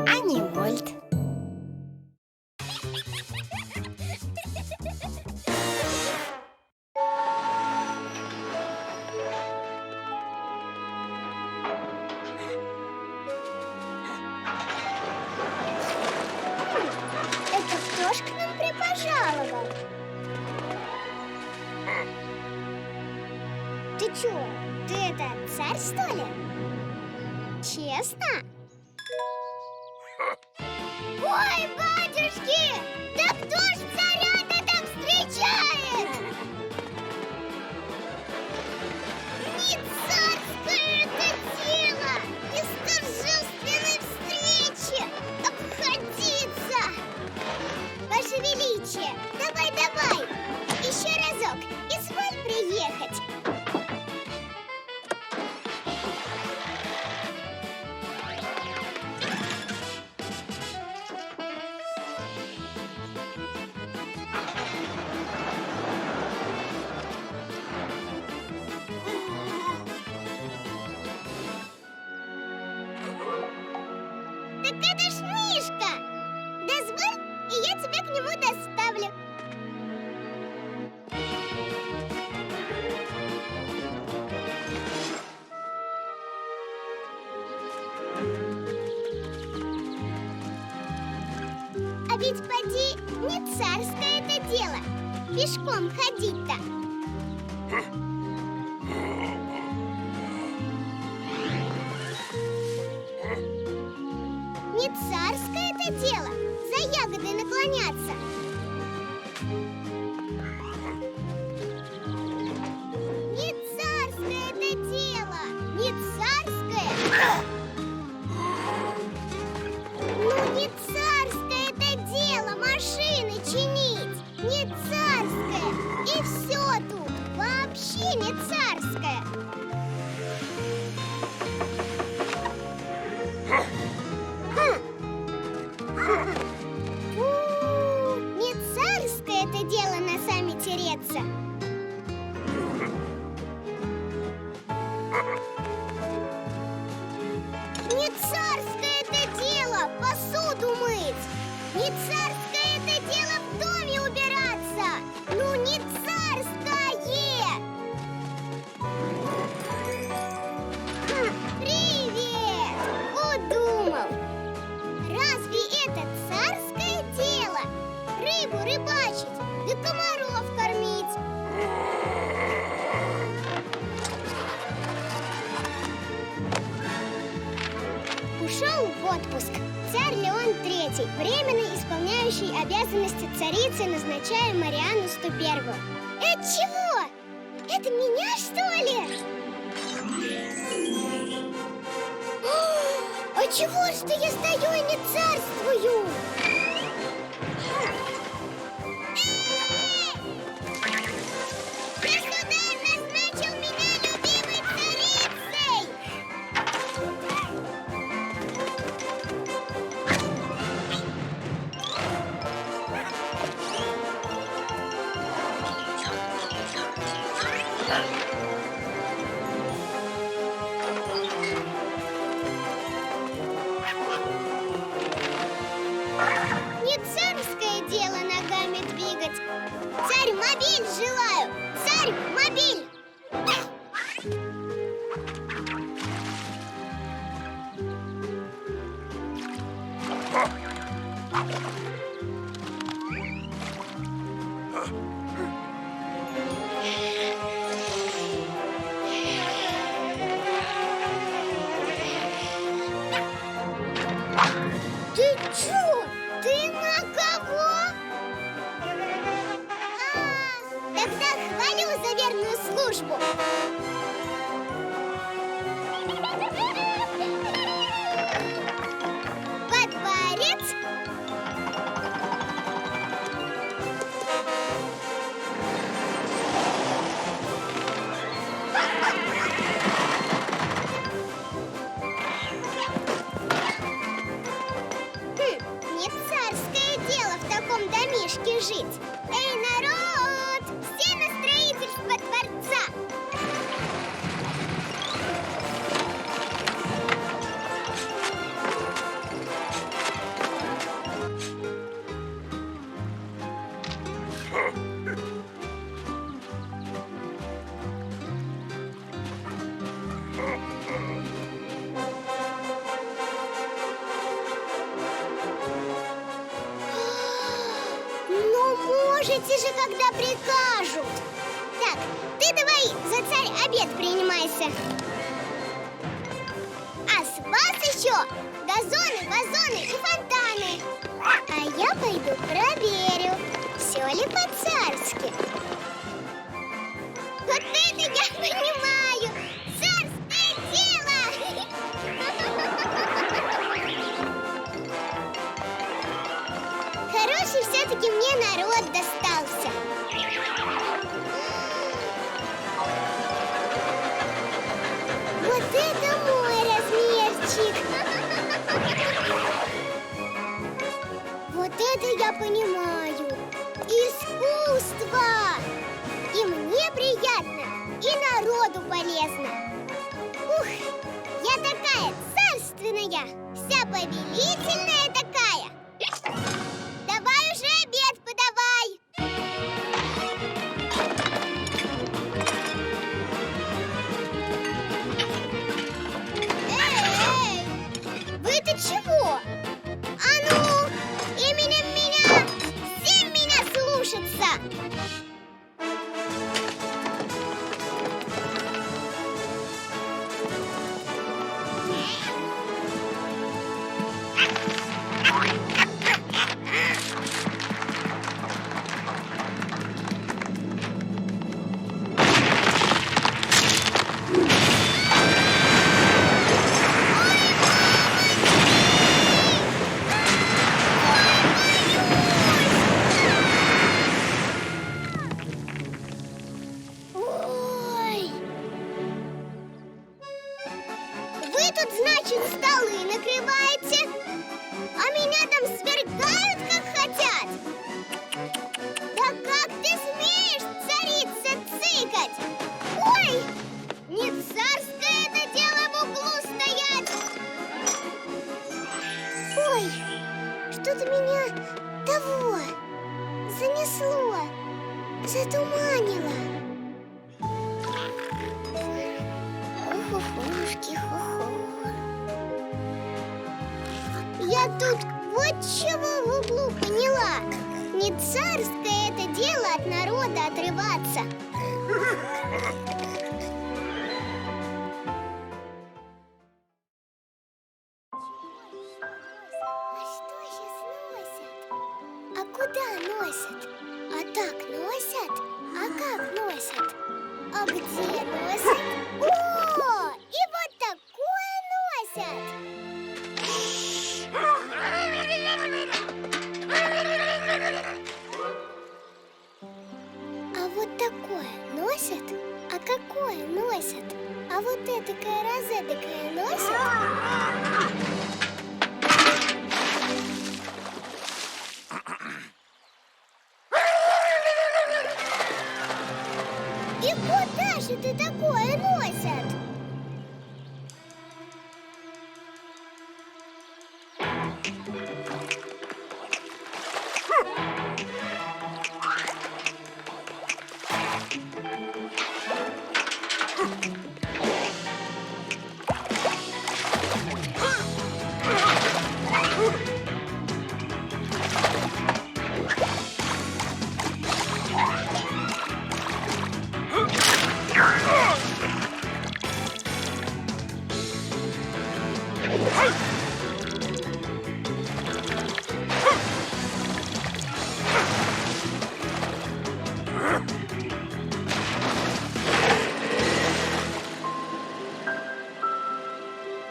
Анимольт. Это кто ж к нам припожаловал? Ты чё? Ты это царь, что ли? Честно? Ой, батюшки! Да кто ж царя-то там встречает? Не царское это дело! Из торжественной встречи обходиться! Ваше Величие, давай! Еще разок, изволь приехать. Так это ж Мишка! Дозволь, и я тебя к нему доставлю. А ведь поди, не царское это дело пешком ходить-то. Не царское это дело за ягодой наклоняться. Не царское это дело, не царское. Ну не царское это дело машины чинить. Не царское. И все тут вообще не царское. Фу, не царское это дело носами тереться. Не царское это дело посуду мыть. Не царское это дело в доме убираться. Ну не царское. Привет! Удумал. Разве это царское дело? Рыбу рыбачить, да комаров кормить. Ушел в отпуск царь Леон III, временно исполняющий обязанности царицы, назначая Марианну Ступерву. Это чего? Это меня, что ли? А чего ж ты я стою и не царствую? Государь назначил меня любимой царицей! Не царское дело ногами двигать. Царь-мобиль желаю! Царь-мобиль! Ты чё? Ты на кого? Да слушайте же, когда прикажут. Так, ты давай за царь обед принимайся. А с вас еще газоны, вазоны и фонтаны. А я пойду проверю, все ли по-царски. Вот это я понимаю! Царское дело! Хороший все-таки мне народ достался. Вот это мой размерчик! Вот это я понимаю! Искусство! И мне приятно, и народу полезно. Ух, я такая царственная, вся повелительная такая. Давай уже обед подавай. Эй, вы-то чего? А ну, именем меня, всем меня слушаться. Ой! Вы тут, значит, столы накрываете, а меня там свергают, как хотят? Да как ты смеешь, царица, цыкать? Ой! Не царское это дело в углу стоять! Ой! Что-то меня того занесло, затуманило. Ох-охушки-хо-хо. Я тут вот чего в углу поняла. Не царское это дело от народа отрываться. А что сейчас носят? А куда носят? А так носят? А как носят? А где носят? О, и вот такое носят! А вот такое носят? А какое носят? А вот этакое розетокое носят? И куда же ты такое носят?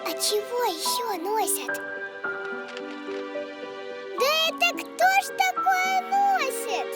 А чего еще носят? Да это кто ж такое носит?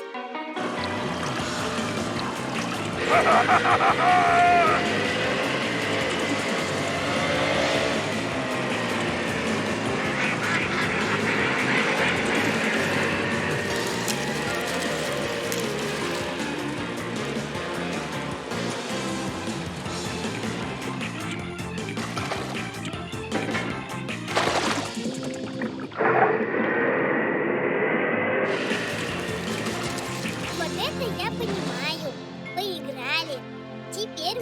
Вот это я понимаю. Поиграли. Теперь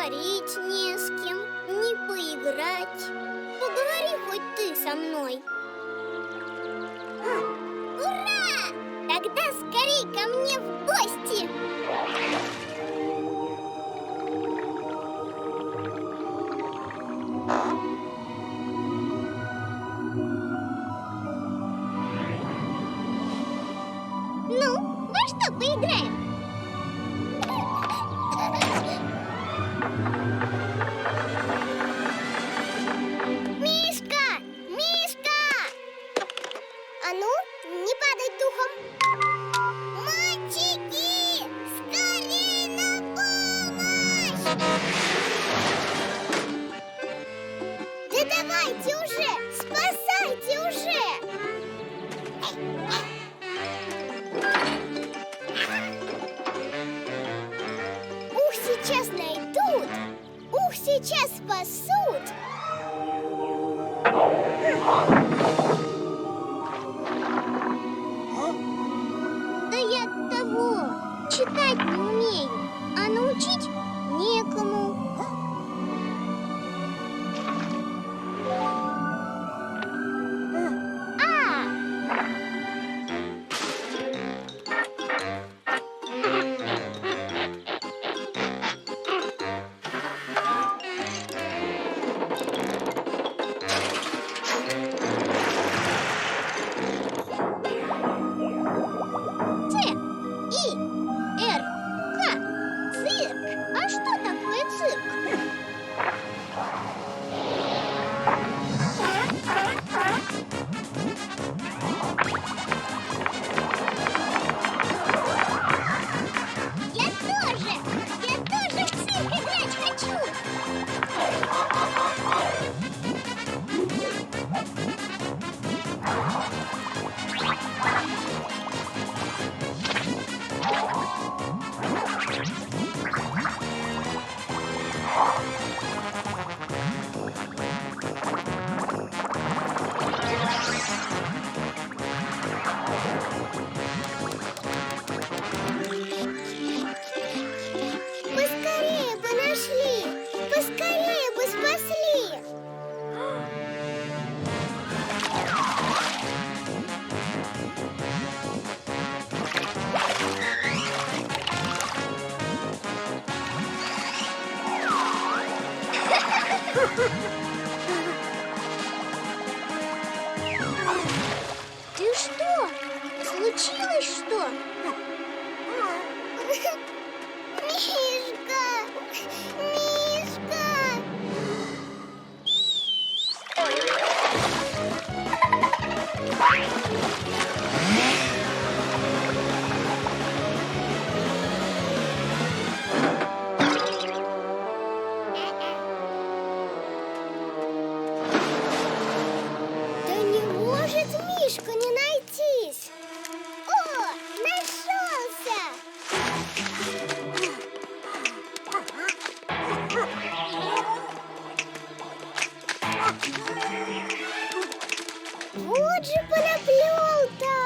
поговорить не с кем, не поиграть. Поговори хоть ты со мной. Ура! Тогда скорей ко мне в гости! Ну, во что поиграем? Мишка! Мишка! А ну, не падай духом! Мальчики! Скорей на помощь! Да давайте уже! Спасайте уже! Ух, сейчас найдут! Ух, сейчас спасут! Да я от того, читать не умею, а научить некому. А что такое цирк? Я тоже в цирк играть хочу. Поскорее бы нашли, поскорее бы спасли. Ты что? Случилось что? Мишка! Мишка! Да не может Мишка не найтись! О, нашелся! Вот же понаплел-то!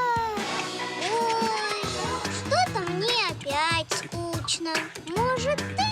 Ой, что-то мне опять скучно. Может, ты